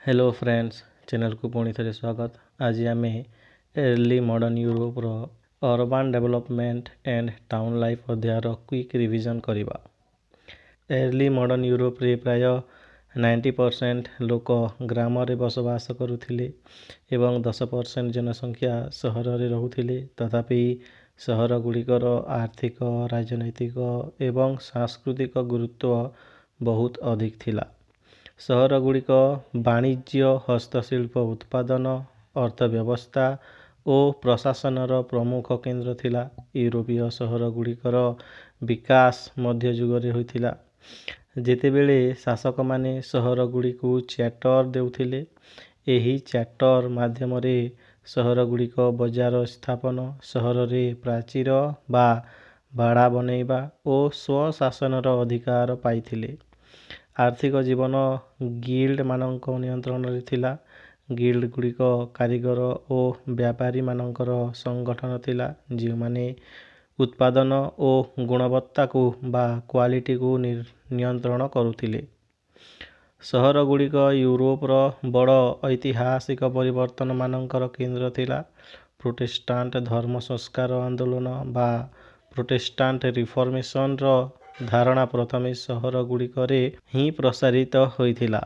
Hello friends, channel को पुणी थे स्वागत। आज आम अर्ली मॉडर्न यूरोपर urban development and town life अध्यायर क्विक रिविजन करवा। अर्ली मॉडर्न यूरोप रे प्राय 90% लोक ग्राम रे बसवास करुथिले एवं 10% जनसंख्या सहर रे रहुथिले। तथापि सहर गुड़िकर आर्थिक, राजनैतिक एवं सांस्कृतिक गुरुत्व बहुत अधिक थिला। सहर गुड़िक वाणिज्य, हस्तशिल्प उत्पादन, अर्थव्यवस्था और प्रशासनर प्रमुख केन्द्र थिला। यूरोपीय सहर गुड़िकर विकास मध्य जुगरे होइथिला, जेतेबेले शासक माने सहर गुड़िकु चार्टर देउथिले। एही चार्टर माध्यम रे सहर गुड़िक बजार स्थापन, सहर रे प्राचीर बा बाड़ा बनैबा और स्वशासनर अधिकार पाइथिले। आर्थिक जीवन गिल्ड मानक नियंत्रण रे थिला। गिल्ड गुड़िक कारीगर और व्यापारी मानकर संगठन थिला, जो माने उत्पादन और गुणवत्ता को बा क्वालिटी को नियंत्रण करुथिले। सहर गुड़िक यूरोपर बड़ ऐतिहासिक परिवर्तन मानकर केन्द्र थिला। प्रोटेस्टांट धर्म संस्कार आंदोलन बा प्रोटेस्टांट रिफॉर्मेशन रो धारणा प्रथमे सहर गुड़िकरे ही प्रसारित होइथिला।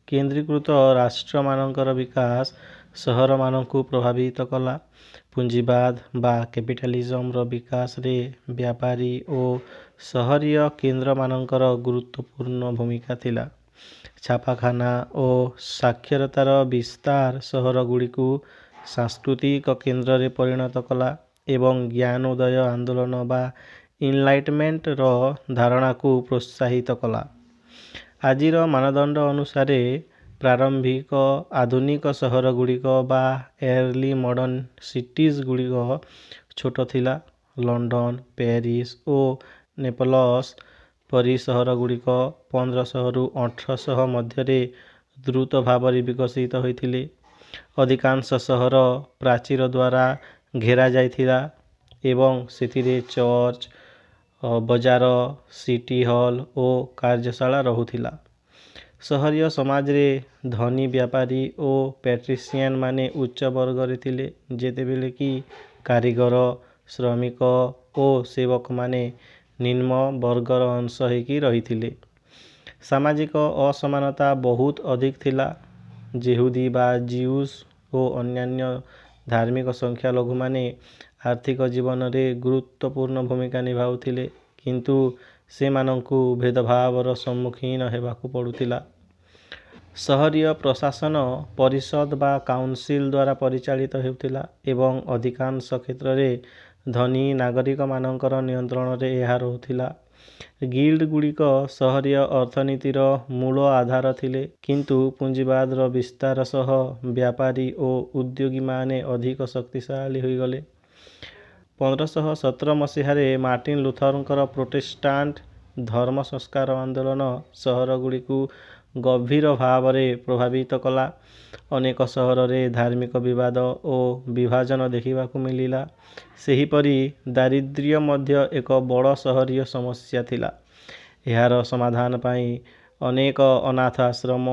केन्द्रीकृत राष्ट्र मानकर विकास सहर मानकु प्रभावित कला। पुंजीवाद बा कैपिटलिज्म रो विकास रे व्यापारी और सहरीय केन्द्र मानकर गुरुत्वपूर्ण भूमिका थिला। छापाखाना और साक्षरतार विस्तार सहर गुड़िकु सांस्कृतिक केन्द्र रे परिणत कला एवं ज्ञानोदय आंदोलन बा इनलाइटमेंट रो धारणा को प्रोत्साहित कला। आजिर मानदंड अनुसार प्रारंभिक आधुनिक सहर गुड़िक बा अर्ली मॉडर्न सिटीज गुड़िक छोट थिला। लंडन, पेरिस और नेपल्स परी सहर गुड़िक 1500 रु 1800 मध्य द्रुत भाव विकसित होइथिले। अधिकांश सहर प्राचीर द्वारा घेरा जाइथिला एवं सेतिरे चर्च, बजार, सिटी हॉल और कार्यशाला रहुथिला। सहरीय समाज रे धनी व्यापारी और पैट्रिशियन माने उच्च वर्ग रे थिले, जेतेबेले कि कारीगर, श्रमिक और सेवक माने निम्न वर्गर अंश होइकी रहिथिले। सामाजिक असमानता बहुत अधिक थिला। जेहुदी बा जिउस और अन्यान्य धार्मिक संख्यालघु माने आर्थिक जीवन रे गुरुत्वपूर्ण भूमिका निभाउथिले, किंतु से मानंकु भेदभावर सम्मुखीन हेबाकु पड़ुथिला। सहरीय प्रशासन परिषद बा काउंसिल द्वारा परिचालित हेउथिला एवं अधिकांश क्षेत्र रे धनी नागरिक मानकर नियंत्रण रे एहा रहुथिला। गिल्ड गुड़िक सहरीय अर्थनीतिर मूल आधार थिले, किंतु पुंजीवाद रो विस्तार सह व्यापारी और उद्योगी माने अधिक शक्तिशाली होई गले। 1517 मसीहारे मार्टिन लुथरंकर प्रोटेस्टांट धर्म संस्कार आंदोलन सहर गुड़िकु गभीर भाव रे प्रभावित कला। अनेक सहर रे धार्मिक विवाद और विभाजन देखिबाकु मिलिला। सेहीपरि दारिद्र्य मध्य एक बड़ सहरीय समस्या थिला। एहार समाधान पाई अनेक अनाथ आश्रम,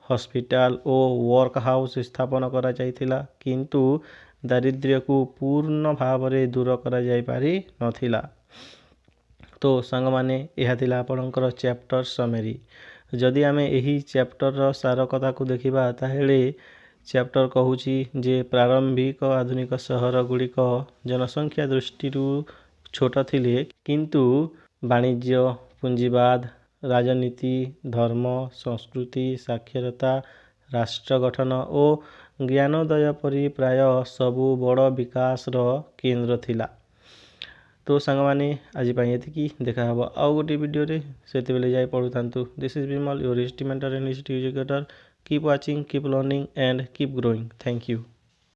हॉस्पिटल और वर्क हाउस स्थापन करा जाइथिला, किंतु दारिद्र्य को पूर्ण भाव रे दूर करा जाई पारि नथिला। तो सांग माने एहा थिला आपणकर चैप्टर समरी। जदि आमे एही चैप्टर सार कथा को देखिबा ताहेले चैप्टर कहूची जे प्रारंभिक आधुनिक सहर गुड़िक जनसंख्या दृष्टि छोट थिले, किंतु वाणिज्य, पुंजीवाद, राजनीति, धर्म, संस्कृति, साक्षरता, राष्ट्र गठन और ज्ञानोदय परी प्राय सबु बड़ विकास रो केन्द्र थिला। तो सांग माने आज पाई एतिकी। देखा हबो आउ गोटे वीडियो रे, सेते बेले जाय पढुतांतु। This is Vimal, your estimator and educator. Keep watching, keep learning and keep growing. Thank you.